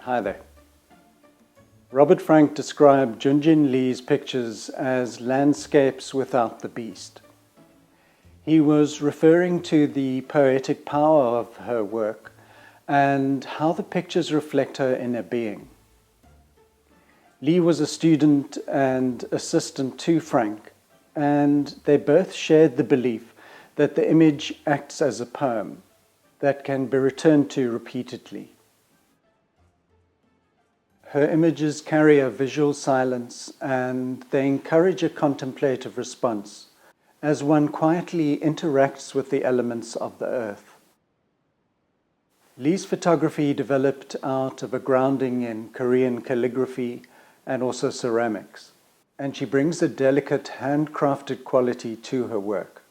Hi there. Robert Frank described Jungjin Lee's pictures as landscapes without the beast. He was referring to the poetic power of her work and how the pictures reflect her inner being. Lee was a student and assistant to Frank, and they both shared the belief that the image acts as a poem that can be returned to repeatedly. Her images carry a visual silence, and they encourage a contemplative response as one quietly interacts with the elements of the earth. Lee's photography developed out of a grounding in Korean calligraphy and also ceramics, and she brings a delicate handcrafted quality to her work.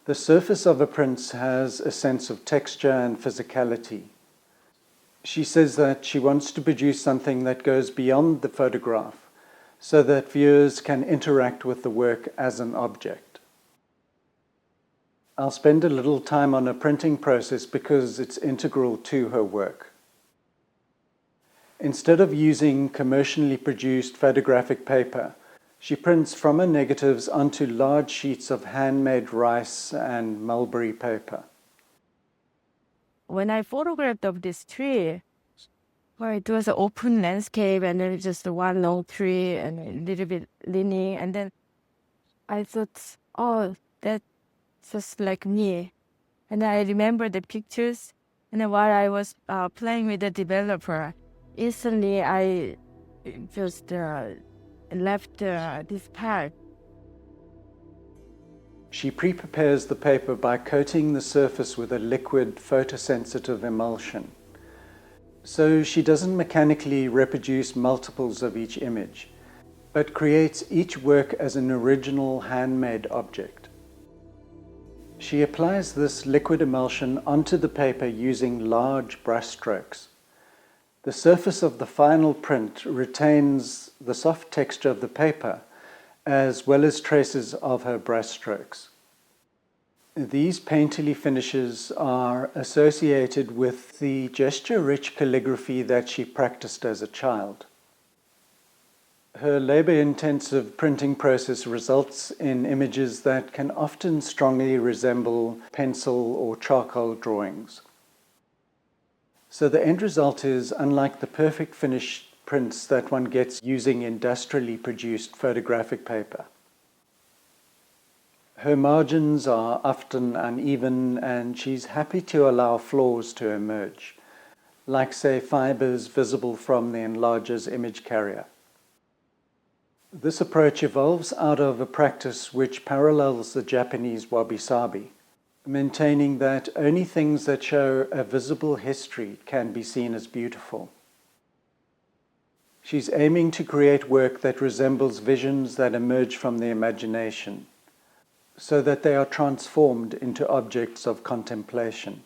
The surface of her prints has a sense of texture and physicality. She says that she wants to produce something that goes beyond the photograph so that viewers can interact with the work as an object. I'll spend a little time on her printing process because it's integral to her work. Instead of using commercially produced photographic paper, she prints from her negatives onto large sheets of handmade rice and mulberry paper. When I photographed of this tree, where it was an open landscape and then just one long tree and a little bit leaning, and then I thought, oh, that's just like me. And I remember the pictures, and then while I was playing with the developer, instantly I just left this part. She pre-prepares the paper by coating the surface with a liquid photosensitive emulsion. So she doesn't mechanically reproduce multiples of each image, but creates each work as an original handmade object. She applies this liquid emulsion onto the paper using large brush strokes. The surface of the final print retains the soft texture of the paper, as well as traces of her brush strokes. These painterly finishes are associated with the gesture-rich calligraphy that she practiced as a child. Her labor-intensive printing process results in images that can often strongly resemble pencil or charcoal drawings. So the end result is unlike the perfect finished prints that one gets using industrially produced photographic paper. Her margins are often uneven, and she's happy to allow flaws to emerge, like, say, fibers visible from the enlarger's image carrier. This approach evolves out of a practice which parallels the Japanese wabi-sabi, maintaining that only things that show a visible history can be seen as beautiful. She's aiming to create work that resembles visions that emerge from the imagination, so that they are transformed into objects of contemplation.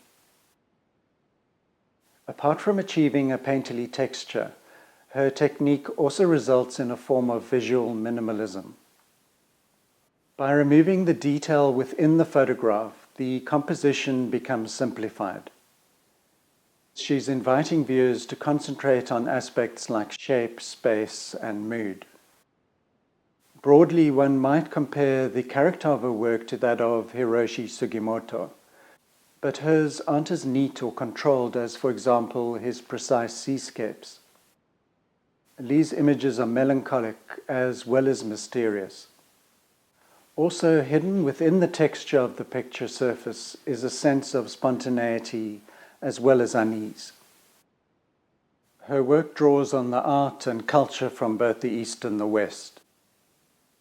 Apart from achieving a painterly texture, her technique also results in a form of visual minimalism. By removing the detail within the photograph, the composition becomes simplified. She's inviting viewers to concentrate on aspects like shape, space, and mood. Broadly, one might compare the character of her work to that of Hiroshi Sugimoto, but hers aren't as neat or controlled as, for example, his precise seascapes. Lee's images are melancholic as well as mysterious. Also hidden within the texture of the picture surface is a sense of spontaneity as well as unease. Her work draws on the art and culture from both the East and the West.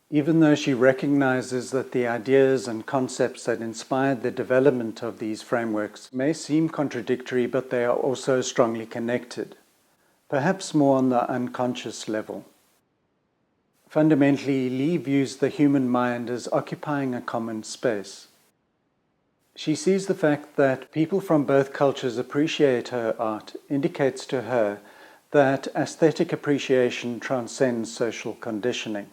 Even though she recognizes that the ideas and concepts that inspired the development of these frameworks may seem contradictory, but they are also strongly connected, perhaps more on the unconscious level. Fundamentally, Lee views the human mind as occupying a common space. She sees the fact that people from both cultures appreciate her art indicates to her that aesthetic appreciation transcends social conditioning.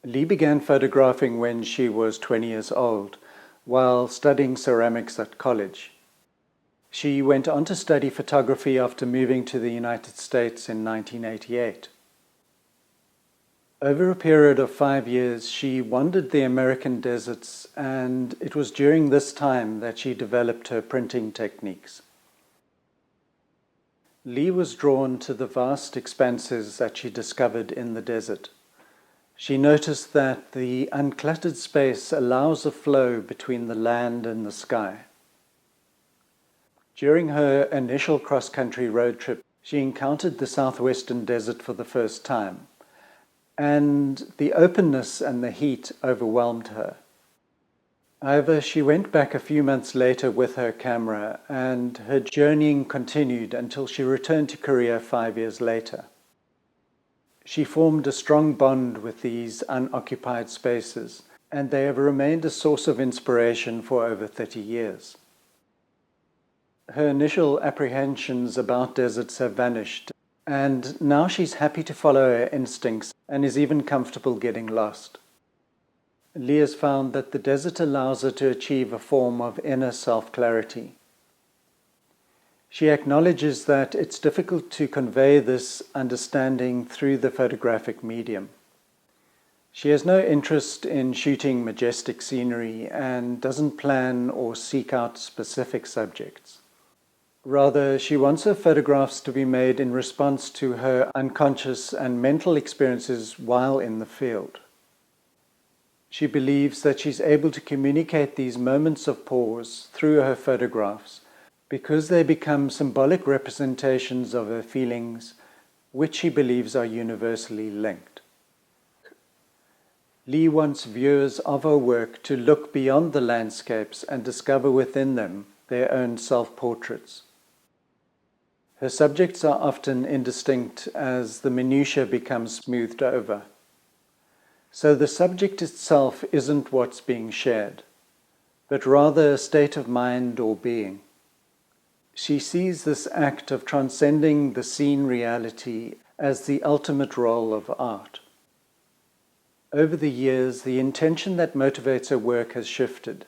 Lee began photographing when she was 20 years old, while studying ceramics at college. She went on to study photography after moving to the United States in 1988. Over a period of 5 years, she wandered the American deserts, and it was during this time that she developed her printing techniques. Lee was drawn to the vast expanses that she discovered in the desert. She noticed that the uncluttered space allows a flow between the land and the sky. During her initial cross-country road trip, she encountered the southwestern desert for the first time, and the openness and the heat overwhelmed her. However, she went back a few months later with her camera, and her journeying continued until she returned to Korea 5 years later. She formed a strong bond with these unoccupied spaces, and they have remained a source of inspiration for over 30 years. Her initial apprehensions about deserts have vanished, and now she's happy to follow her instincts and is even comfortable getting lost. Lee has found that the desert allows her to achieve a form of inner self-clarity. She acknowledges that it's difficult to convey this understanding through the photographic medium. She has no interest in shooting majestic scenery and doesn't plan or seek out specific subjects. Rather, she wants her photographs to be made in response to her unconscious and mental experiences while in the field. She believes that she's able to communicate these moments of pause through her photographs because they become symbolic representations of her feelings, which she believes are universally linked. Lee wants viewers of her work to look beyond the landscapes and discover within them their own self-portraits. Her subjects are often indistinct as the minutiae become smoothed over. So the subject itself isn't what's being shared, but rather a state of mind or being. She sees this act of transcending the seen reality as the ultimate role of art. Over the years, the intention that motivates her work has shifted.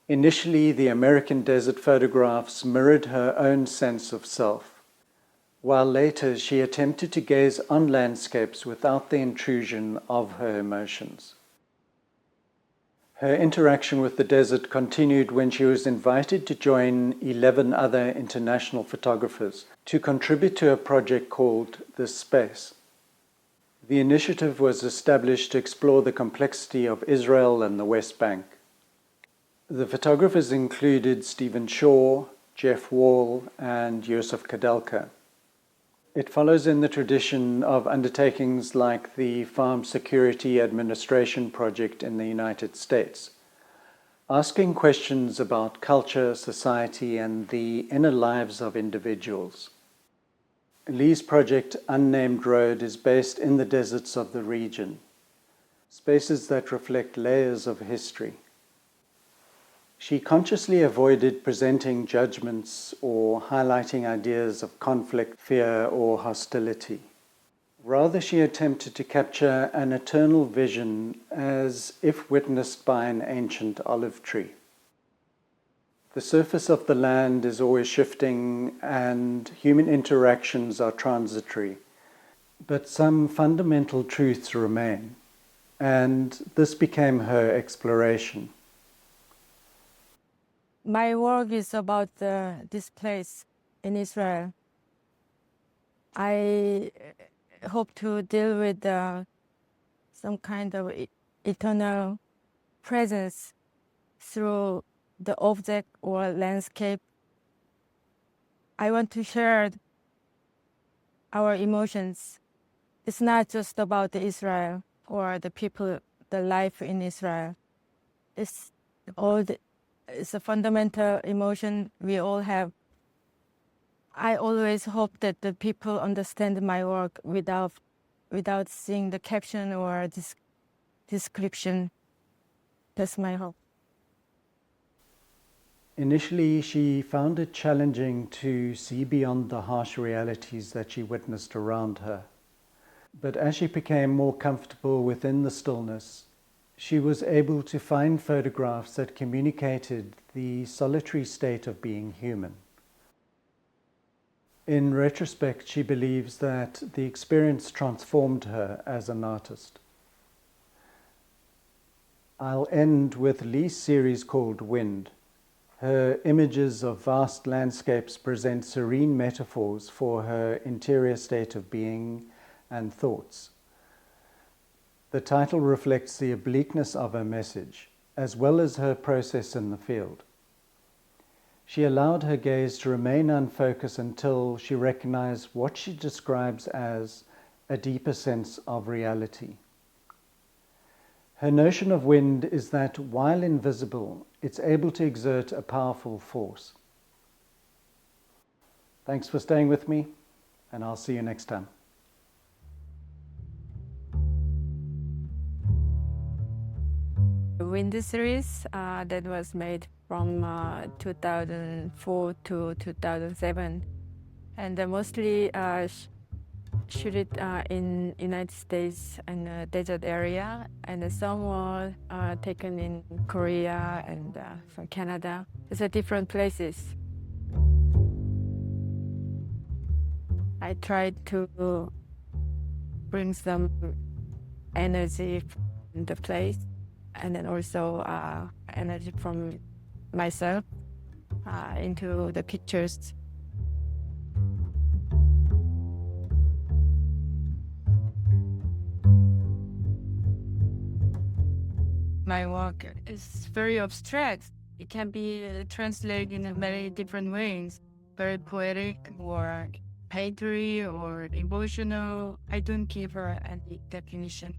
Initially, the American desert photographs mirrored her own sense of self, while later she attempted to gaze on landscapes without the intrusion of her emotions. Her interaction with the desert continued when she was invited to join 11 other international photographers to contribute to a project called This Space. The initiative was established to explore the complexity of Israel and the West Bank. The photographers included Stephen Shaw, Jeff Wall, and Josef Kadelka. It follows in the tradition of undertakings like the Farm Security Administration Project in the United States, asking questions about culture, society, and the inner lives of individuals. Lee's project, Unnamed Road, is based in the deserts of the region, spaces that reflect layers of history. She consciously avoided presenting judgments or highlighting ideas of conflict, fear, or hostility. Rather, she attempted to capture an eternal vision as if witnessed by an ancient olive tree. The surface of the land is always shifting and human interactions are transitory, but some fundamental truths remain, and this became her exploration. My work is about this place in Israel. I hope to deal with some kind of eternal presence through the object or landscape. I want to share our emotions. It's not just about Israel or the people, the life in Israel. It's a fundamental emotion we all have. I always hope that the people understand my work without seeing the caption or description. That's my hope. Initially, she found it challenging to see beyond the harsh realities that she witnessed around her. But as she became more comfortable within the stillness, she was able to find photographs that communicated the solitary state of being human. In retrospect, she believes that the experience transformed her as an artist. I'll end with Lee's series called Wind. Her images of vast landscapes present serene metaphors for her interior state of being and thoughts. The title reflects the obliqueness of her message, as well as her process in the field. She allowed her gaze to remain unfocused until she recognized what she describes as a deeper sense of reality. Her notion of wind is that while invisible, it's able to exert a powerful force. Thanks for staying with me, and I'll see you next time. The Wind series that was made from 2004 to 2007, and mostly shoot it in United States and desert area, and some were taken in Korea and from Canada. It's different places. I tried to bring some energy from the place, and then also energy from myself into the pictures. My work is very abstract. It can be translated in many different ways, very poetic or painterly or emotional. I don't give her any definition.